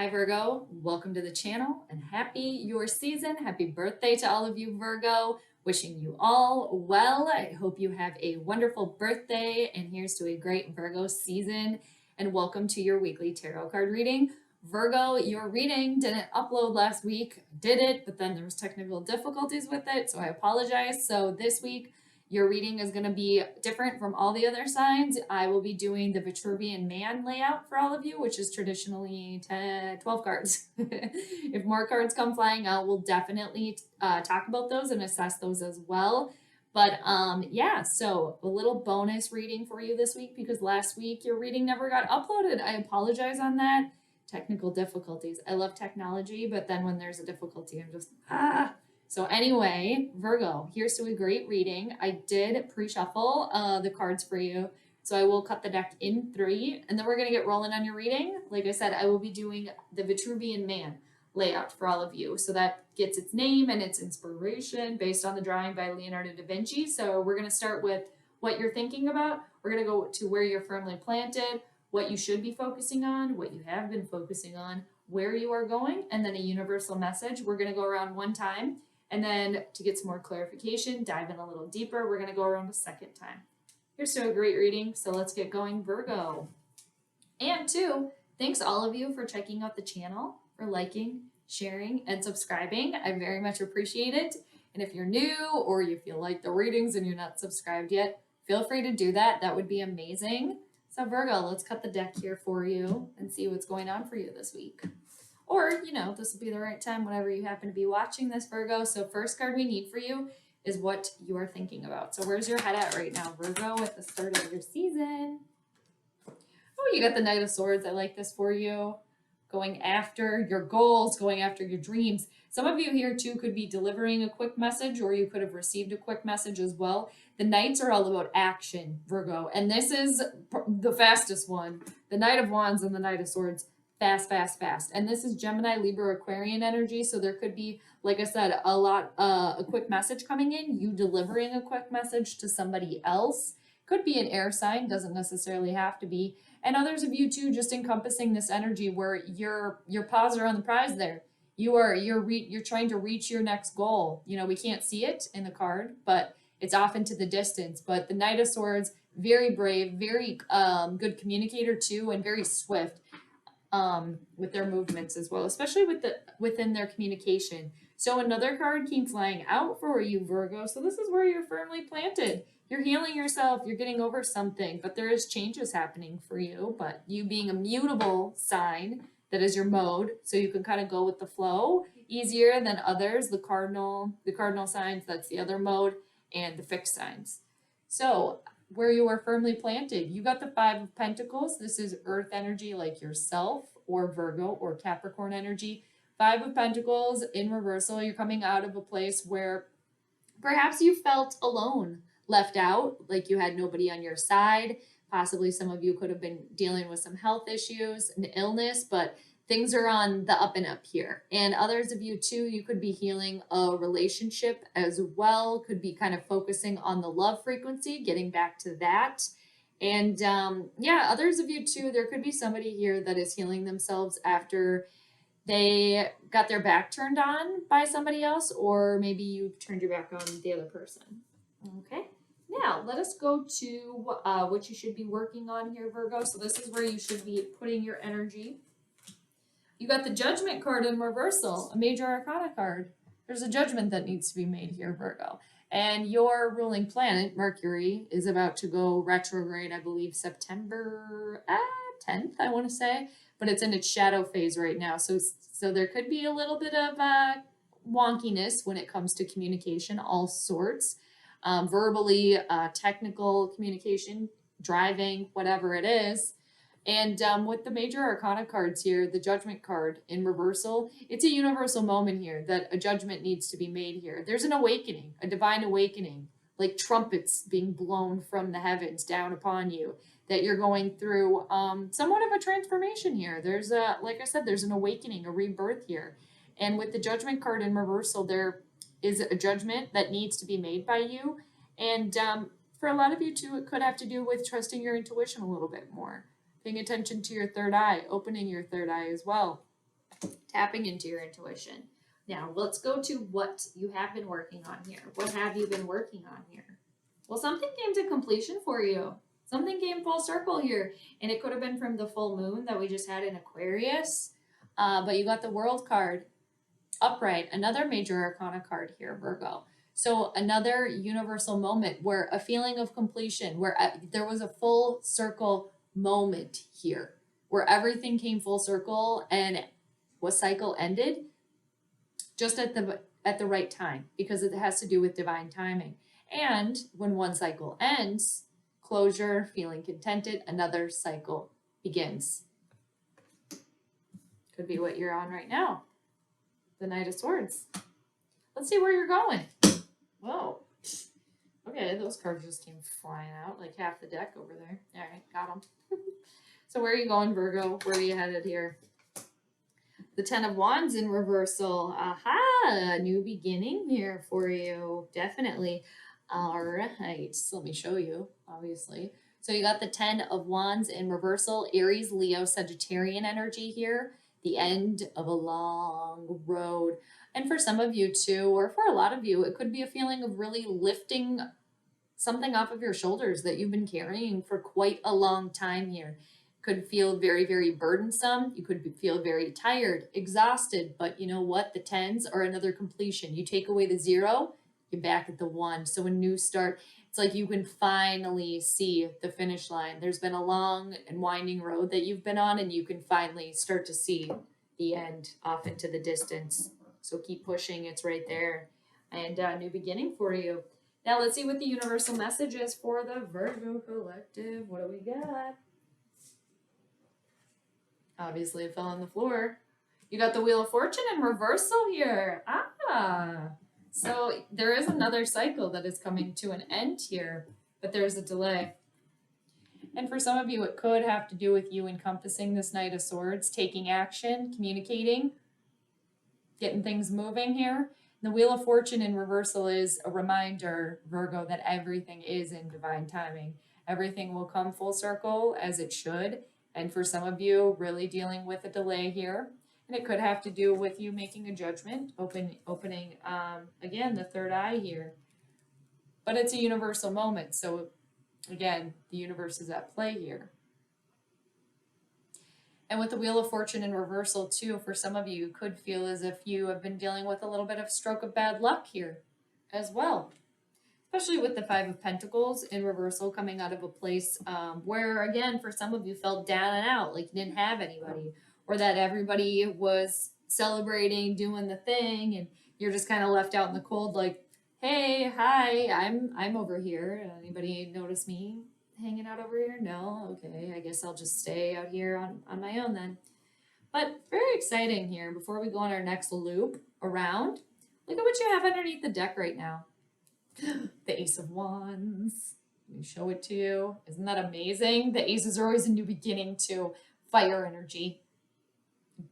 Hi Virgo, welcome to the channel and happy your season. Happy birthday to all of you Virgo. Wishing you all well. I hope you have a wonderful birthday and here's to a great Virgo season and welcome to your weekly tarot card reading. Virgo, your reading didn't upload last week. Did it, but then there was technical difficulties with it, so I apologize. So this week your reading is going to be different from all the other signs. I will be doing the Vitruvian Man layout for all of you, which is traditionally 12 cards. If more cards come flying out, we'll definitely talk about those and assess those as well. But yeah, so a little bonus reading for you this week because last week your reading never got uploaded. I apologize on that. Technical difficulties. I love technology, but then when there's a difficulty, I'm just, So anyway, Virgo, here's to a great reading. I did pre-shuffle the cards for you. So I will cut the deck in 3, and then we're going to get rolling on your reading. Like I said, I will be doing the Vitruvian Man layout for all of you. So that gets its name and its inspiration based on the drawing by Leonardo da Vinci. So we're going to start with what you're thinking about. We're going to go to where you're firmly planted, what you should be focusing on, what you have been focusing on, where you are going, and then a universal message. We're going to go around one time. And then to get some more clarification, dive in a little deeper, we're going to go around a second time. Here's to a great reading. So let's get going, Virgo. And 2, thanks all of you for checking out the channel, for liking, sharing, and subscribing. I very much appreciate it. And if you're new or you feel like the readings and you're not subscribed yet, feel free to do that. That would be amazing. So Virgo, let's cut the deck here for you and see what's going on for you this week. Or, this will be the right time whenever you happen to be watching this, Virgo. So first card we need for you is what you are thinking about. So where's your head at right now, Virgo, at the start of your season? Oh, you got the Knight of Swords. I like this for you. Going after your goals, going after your dreams. Some of you here, too, could be delivering a quick message, or you could have received a quick message as well. The Knights are all about action, Virgo. And this is the fastest one. The Knight of Wands and the Knight of Swords. Fast, fast, fast. And this is Gemini, Libra, Aquarian energy. So there could be, like I said, a quick message coming in, you delivering a quick message to somebody else. Could be an air sign, doesn't necessarily have to be. And others of you too, just encompassing this energy where your paws are on the prize there. You're trying to reach your next goal. We can't see it in the card, but it's off into the distance. But the Knight of Swords, very brave, very good communicator too, and very swift. With their movements as well, especially within their communication. So another card came flying out for you, Virgo. So this is where you're firmly planted. You're healing yourself. You're getting over something, but there is changes happening for you. But you being a mutable sign, that is your mode, so you can kind of go with the flow easier than others. The cardinal signs, that's the other mode, and the fixed signs. So where you are firmly planted. You got the 5 of Pentacles. This is earth energy like yourself or Virgo or Capricorn energy. 5 of Pentacles in reversal. You're coming out of a place where perhaps you felt alone, left out, like you had nobody on your side. Possibly some of you could have been dealing with some health issues, an illness, but things are on the up and up here. And others of you too, you could be healing a relationship as well, could be kind of focusing on the love frequency, getting back to that. And yeah, others of you too, there could be somebody here that is healing themselves after they got their back turned on by somebody else, or maybe you turned your back on the other person. Okay. Now, let us go to what you should be working on here, Virgo. So this is where you should be putting your energy. You got the Judgment card in reversal, a major arcana card. There's a judgment that needs to be made here, Virgo. And your ruling planet, Mercury, is about to go retrograde, I believe, September 10th, I want to say. But it's in its shadow phase right now. So there could be a little bit of wonkiness when it comes to communication, all sorts. Verbally, technical communication, driving, whatever it is. And with the major arcana cards here, the Judgment card in reversal, it's a universal moment here that a judgment needs to be made here. There's an awakening, a divine awakening, like trumpets being blown from the heavens down upon you, that you're going through somewhat of a transformation here. There's like I said, there's an awakening, a rebirth here. And with the Judgment card in reversal, there is a judgment that needs to be made by you. And for a lot of you too, it could have to do with trusting your intuition a little bit more. Paying attention to your third eye, opening your third eye as well. Tapping into your intuition. Now, let's go to what you have been working on here. What have you been working on here? Well, something came to completion for you. Something came full circle here. And it could have been from the full moon that we just had in Aquarius. But you got the World card upright, another major arcana card here, Virgo. So another universal moment where a feeling of completion, where there was a full circle moment here, where everything came full circle and what cycle ended just at the right time, because it has to do with divine timing. And when one cycle ends, closure, feeling contented, another cycle begins. Could be what you're on right now. The Knight of Swords. Let's see where you're going. Whoa. Okay, those cards just came flying out, like half the deck over there. All right, got them. So where are you going, Virgo? Where are you headed here? The Ten of Wands in reversal. Aha, new beginning here for you. Definitely. All right, so let me show you, obviously. So you got the Ten of Wands in reversal, Aries, Leo, Sagittarian energy here. The end of a long road. And for some of you too, or for a lot of you, it could be a feeling of really lifting something off of your shoulders that you've been carrying for quite a long time here. Could feel very, very burdensome. You could feel very tired, exhausted, but you know what? The tens are another completion. You take away the 0, you're back at the 1. So a new start. It's like you can finally see the finish line. There's been a long and winding road that you've been on, and you can finally start to see the end off into the distance. So keep pushing. It's right there. And new beginning for you. Now let's see what the universal message is for the Virgo collective. What do we got? Obviously it fell on the floor. You got the Wheel of Fortune in reversal here. So there is another cycle that is coming to an end here, but there's a delay. And for some of you, it could have to do with you encompassing this Knight of Swords, taking action, communicating, getting things moving here. The Wheel of Fortune in reversal is a reminder, Virgo, that everything is in divine timing. Everything will come full circle as it should. And for some of you, really dealing with a delay here. And it could have to do with you making a judgment, opening, again, the third eye here. But it's a universal moment. So again, the universe is at play here. And with the Wheel of Fortune in reversal too, for some of you, you could feel as if you have been dealing with a little bit of stroke of bad luck here as well. Especially with the Five of Pentacles in reversal, coming out of a place where, again, for some of you felt down and out, like you didn't have anybody, or that everybody was celebrating, doing the thing, and you're just kind of left out in the cold, like, hey, hi, I'm over here. Anybody notice me hanging out over here? No? Okay, I guess I'll just stay out here on my own then. But very exciting here. Before we go on our next loop around, look at what you have underneath the deck right now. The Ace of Wands. Let me show it to you. Isn't that amazing? The aces are always a new beginning too. Fire energy,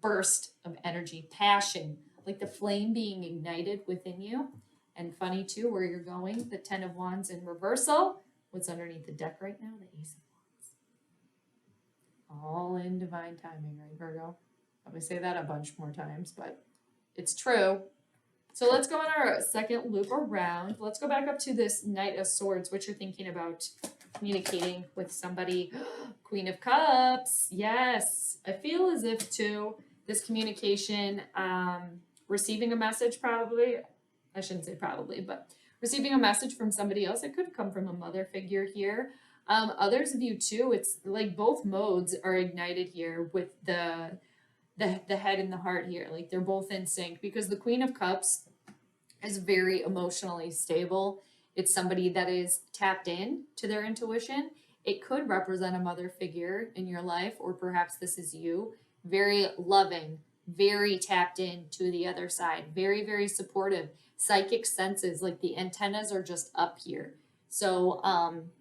burst of energy, passion, like the flame being ignited within you. And funny too, where you're going, the Ten of Wands in reversal. What's underneath the deck right now? The Ace of Wands. All in divine timing, right, Virgo? I'm going to say that a bunch more times, but it's true. So let's go on our second loop around. Let's go back up to this Knight of Swords, what you're thinking about communicating with somebody. Queen of Cups. Yes. I feel as if, too, this communication, receiving a message probably, I shouldn't say probably, but receiving a message from somebody else. It could come from a mother figure here. Others of you, too, it's like both modes are ignited here with the head and the heart here. Like they're both in sync, because the Queen of Cups is very emotionally stable. It's somebody that is tapped in to their intuition. It could represent a mother figure in your life, or perhaps this is you. Very loving, very tapped in to the other side, very, very supportive. Psychic senses, like the antennas are just up here. So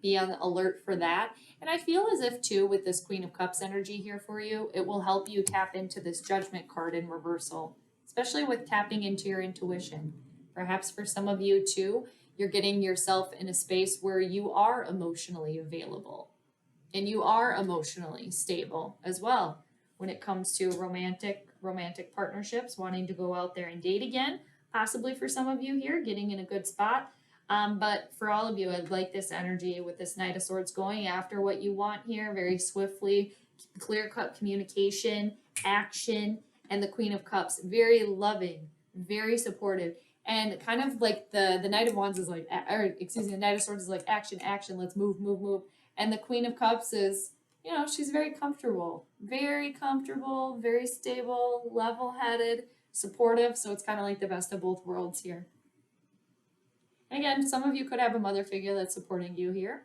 be on alert for that. And I feel as if, too, with this Queen of Cups energy here for you, it will help you tap into this Judgment card in reversal, especially with tapping into your intuition. Perhaps for some of you, too, you're getting yourself in a space where you are emotionally available and you are emotionally stable as well. when it comes to romantic partnerships, wanting to go out there and date again, possibly for some of you here, getting in a good spot. But for all of you, I'd like this energy with this Knight of Swords going after what you want here very swiftly, clear-cut communication, action, and the Queen of Cups, very loving, very supportive. And kind of like the Knight of Wands is like, or excuse me, the Knight of Swords is like action, action, let's move, move, move. And the Queen of Cups is, you know, she's very comfortable, very stable, level-headed, supportive. So it's kind of like the best of both worlds here. And again, some of you could have a mother figure that's supporting you here,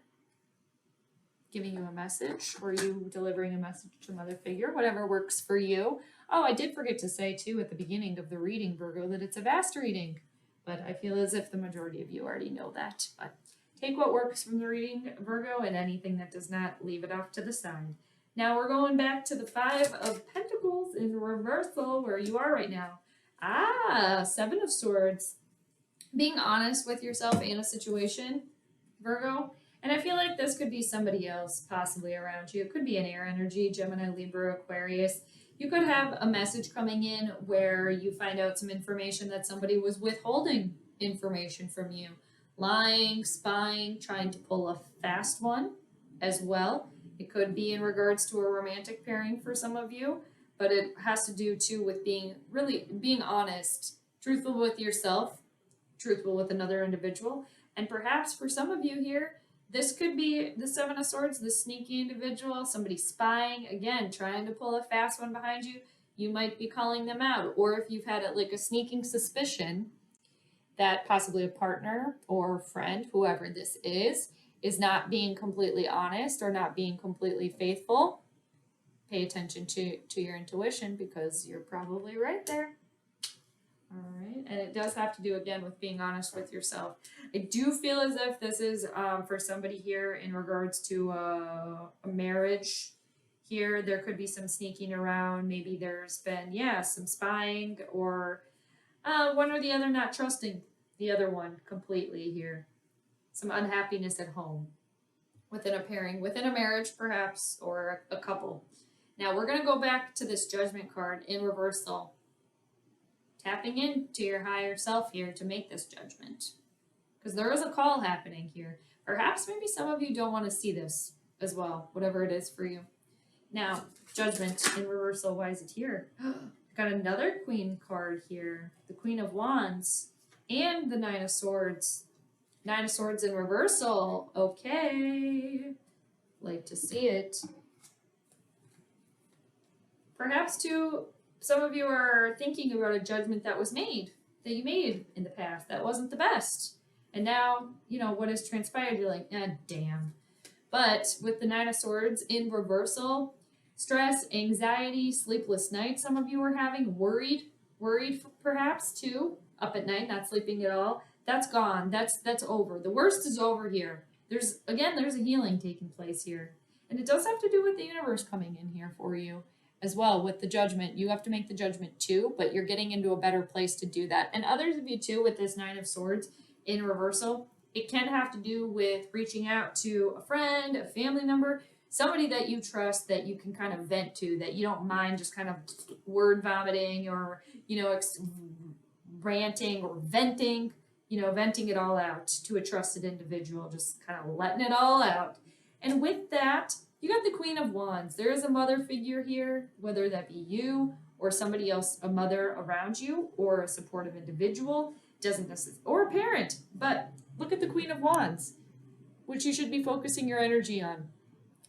giving you a message, or you delivering a message to a mother figure, whatever works for you. Oh, I did forget to say too at the beginning of the reading, Virgo, that it's a vast reading, but I feel as if the majority of you already know that. But take what works from the reading, Virgo, and anything that does not, leave it off to the side. Now we're going back to the Five of Pentacles in reversal, where you are right now. Seven of Swords. Being honest with yourself in a situation, Virgo. And I feel like this could be somebody else possibly around you. It could be an air energy, Gemini, Libra, Aquarius. You could have a message coming in where you find out some information that somebody was withholding information from you. Lying, spying, trying to pull a fast one as well. It could be in regards to a romantic pairing for some of you, but it has to do too with being honest, truthful with yourself, truthful with another individual. And perhaps for some of you here, this could be the Seven of Swords, the sneaky individual, somebody spying, again, trying to pull a fast one behind you. You might be calling them out. Or if you've had like a sneaking suspicion that possibly a partner or friend, whoever this is not being completely honest or not being completely faithful, pay attention to your intuition, because you're probably right there. All right, and it does have to do, again, with being honest with yourself. I do feel as if this is for somebody here in regards to a marriage here. There could be some sneaking around. Maybe there's been, some spying, or one or the other not trusting the other one completely here. Some unhappiness at home within a pairing, within a marriage perhaps, or a couple. Now we're going to go back to this Judgment card in reversal. Tapping into your higher self here to make this judgment, because there is a call happening here. Perhaps maybe some of you don't want to see this as well, whatever it is for you. Now, Judgment in reversal, why is it here? Got another Queen card here, the Queen of Wands, and the Nine of Swords. Nine of Swords in reversal, okay. Like to see it. Perhaps too, some of you are thinking about a judgment that you made in the past that wasn't the best. And now, what has transpired, you're like, damn. But with the Nine of Swords in reversal, stress, anxiety, sleepless nights some of you are having, worried perhaps too, up at night, not sleeping at all. That's gone. That's over. The worst is over here. There's a healing taking place here. And it does have to do with the universe coming in here for you as well with the judgment. You have to make the judgment too, but you're getting into a better place to do that. And others of you too, with this Nine of Swords in reversal, it can have to do with reaching out to a friend, a family member, somebody that you trust, that you can kind of vent to, that you don't mind just kind of word vomiting or, ranting or venting, venting it all out to a trusted individual, just kind of letting it all out. And with that, you got the Queen of Wands. There is a mother figure here, whether that be you or somebody else, a mother around you, or a supportive individual, doesn't necessarily, or a parent. But look at the Queen of Wands, which you should be focusing your energy on.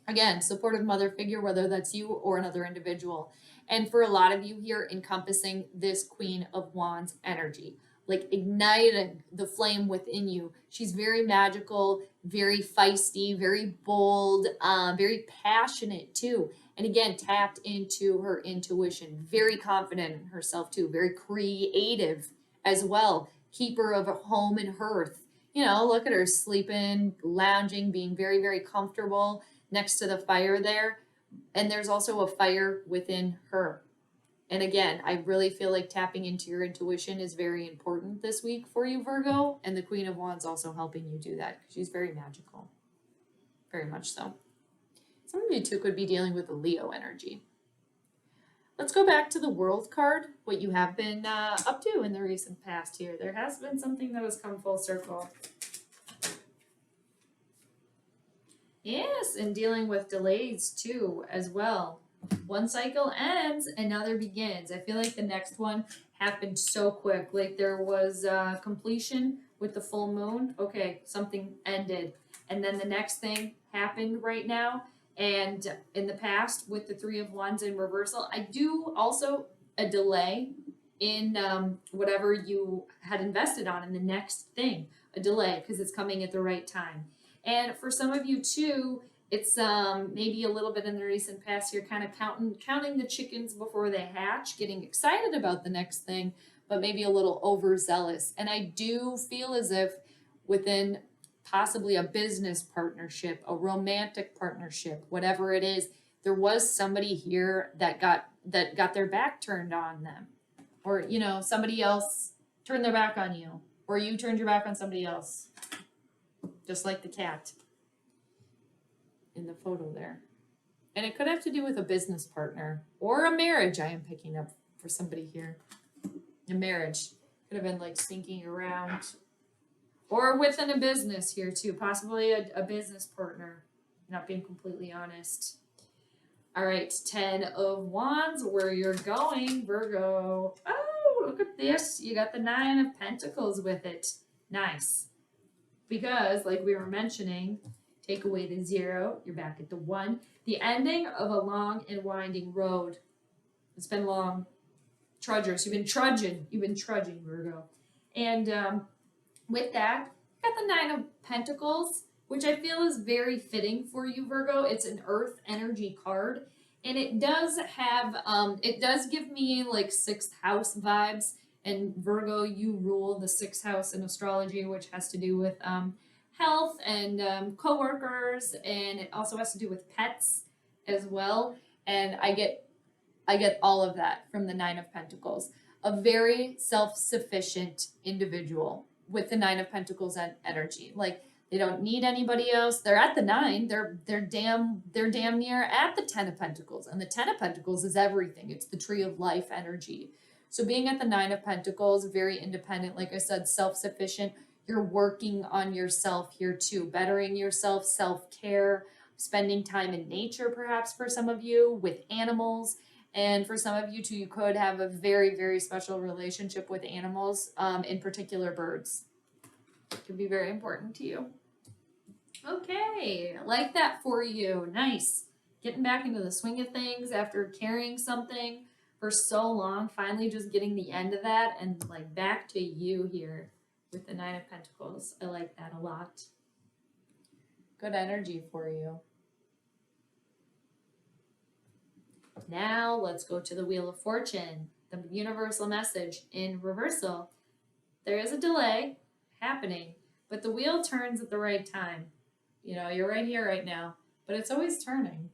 Again, supportive mother figure, whether that's you or another individual. And for a lot of you here, encompassing this Queen of Wands energy, like igniting the flame within you. She's very magical, very feisty, very bold, very passionate too. And again, tapped into her intuition, very confident in herself too, very creative as well. Keeper of a home and hearth. Look at her sleeping, lounging, being very, very comfortable next to the fire there. And there's also a fire within her. And again, I really feel like tapping into your intuition is very important this week for you, Virgo. And the Queen of Wands also helping you do that, because she's very magical. Very much so. Some of you too could be dealing with a Leo energy. Let's go back to the World card, what you have been up to in the recent past here. There has been something that has come full circle. Yes, and dealing with delays too, as well. One cycle ends, another begins. I feel like the next one happened so quick. Like there was completion with the full moon. Okay, something ended. And then the next thing happened right now. And in the past, with the Three of Wands in reversal, I do also a delay in whatever you had invested on in the next thing. A delay because it's coming at the right time. And for some of you too, it's maybe a little bit in the recent past, you're kind of counting the chickens before they hatch, getting excited about the next thing, but maybe a little overzealous. And I do feel as if within possibly a business partnership, a romantic partnership, whatever it is, there was somebody here that got their back turned on them. Or, you know, somebody else turned their back on you, or you turned your back on somebody else. Just like the cat in the photo there. And it could have to do with a business partner or a marriage. I am picking up for somebody here. A marriage could have been like sneaking around, or within a business here too, possibly a business partner, not being completely honest. All right, 10 of Wands, where you're going, Virgo. Oh, look at this. You got the 9 of Pentacles with it. Nice. Because, like we were mentioning, take away the 0, you're back at the 1. The ending of a long and winding road. It's been long. Trudgers, you've been trudging, Virgo. And with that, got the 9 of Pentacles, which I feel is very fitting for you, Virgo. It's an earth energy card. And it does have, it does give me like 6th house vibes. And Virgo, you rule the 6th house in astrology, which has to do with health and coworkers, and it also has to do with pets as well. And I get all of that from the 9 of Pentacles. A very self-sufficient individual with the 9 of Pentacles and energy. Like they don't need anybody else. They're at the 9. They're damn near at the 10 of Pentacles, and the 10 of Pentacles is everything. It's the tree of life energy. So being at the 9 of Pentacles, very independent, like I said, self-sufficient. You're working on yourself here too, bettering yourself, self-care, spending time in nature perhaps for some of you, with animals. And for some of you too, you could have a very, very special relationship with animals, in particular birds. It could be very important to you. Okay, I like that for you. Nice. Getting back into the swing of things after carrying something for so long, finally just getting the end of that and like back to you here with the 9 of Pentacles. I like that a lot. Good energy for you. Now let's go to the Wheel of Fortune, the universal message in reversal. There is a delay happening, but the wheel turns at the right time. You know, you're right here right now, but it's always turning.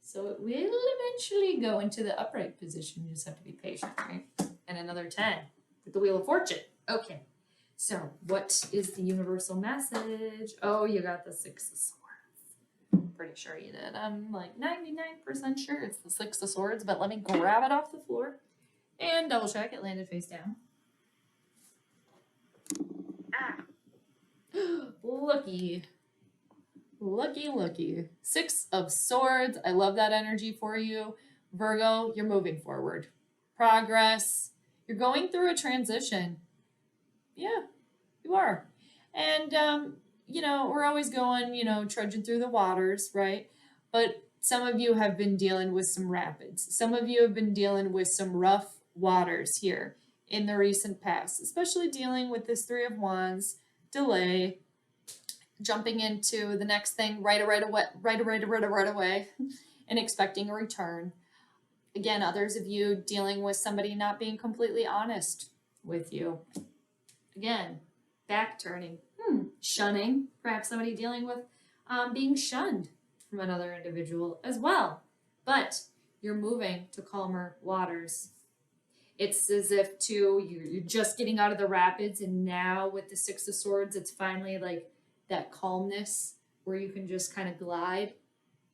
So it will eventually go into the upright position. You just have to be patient, right? And another 10 with the Wheel of Fortune. Okay. So what is the universal message? Oh, you got the 6 of Swords. Pretty sure you did. I'm like 99% sure it's the 6 of Swords, but let me grab it off the floor and double check. It landed face down. Ah. Lucky. Lucky. 6 of Swords. I love that energy for you. Virgo, you're moving forward. Progress. You're going through a transition. Yeah, you are. And, you know, we're always going, you know, trudging through the waters, right? But some of you have been dealing with some rapids. Some of you have been dealing with some rough waters here in the recent past, especially dealing with this 3 of Wands, delay, jumping into the next thing right away, and expecting a return. Again, others of you dealing with somebody not being completely honest with you. Again, back turning, shunning, perhaps somebody dealing with being shunned from another individual as well. But you're moving to calmer waters. It's as if you're just getting out of the rapids, and now with the 6 of Swords, it's finally like that calmness where you can just kind of glide,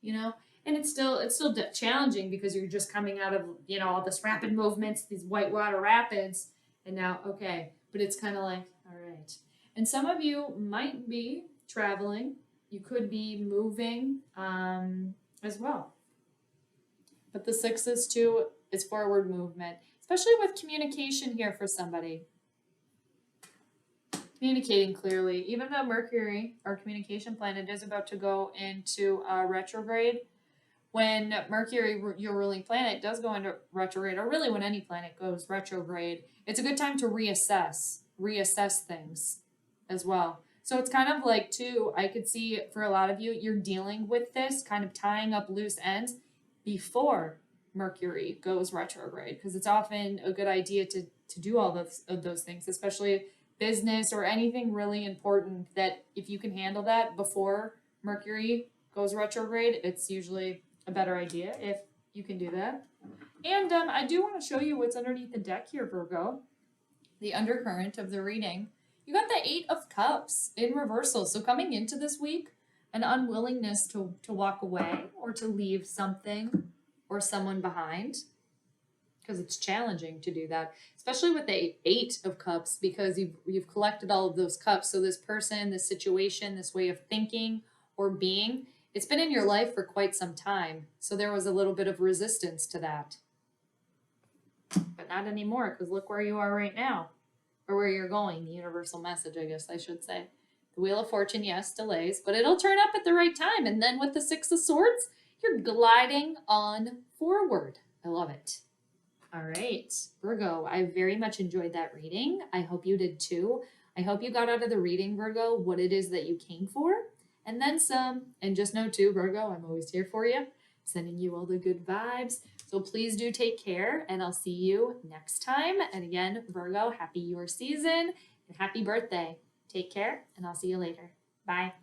you know? And it's still challenging because you're just coming out of, you know, all this rapid movements, these whitewater rapids, and now, okay, but it's kind of like, all right. And some of you might be traveling. You could be moving as well. But the 6 is too, it's forward movement, especially with communication here for somebody. Communicating clearly, even though Mercury, our communication planet, is about to go into retrograde. When Mercury, your ruling planet, does go into retrograde, or really when any planet goes retrograde, it's a good time to reassess things as well. So it's kind of like, too, I could see for a lot of you, you're dealing with this, kind of tying up loose ends before Mercury goes retrograde, because it's often a good idea to do all of those things, especially business or anything really important, that if you can handle that before Mercury goes retrograde, it's usually a better idea if you can do that. And I do want to show you what's underneath the deck here, Virgo, the undercurrent of the reading. You got the 8 of Cups in reversal. So coming into this week, an unwillingness to walk away or to leave something or someone behind, because it's challenging to do that, especially with the 8 of Cups, because you've collected all of those cups. So this person, this situation, this way of thinking or being, it's been in your life for quite some time. So there was a little bit of resistance to that. But not anymore, because look where you are right now, or where you're going, the universal message, I guess I should say. The Wheel of Fortune, yes, delays, but it'll turn up at the right time. And then with the 6 of Swords, you're gliding on forward. I love it. All right, Virgo, I very much enjoyed that reading. I hope you did too. I hope you got out of the reading, Virgo, what it is that you came for, and then some. And just know too, Virgo, I'm always here for you, sending you all the good vibes. So please do take care, and I'll see you next time. And again, Virgo, happy your season and happy birthday. Take care, and I'll see you later. Bye.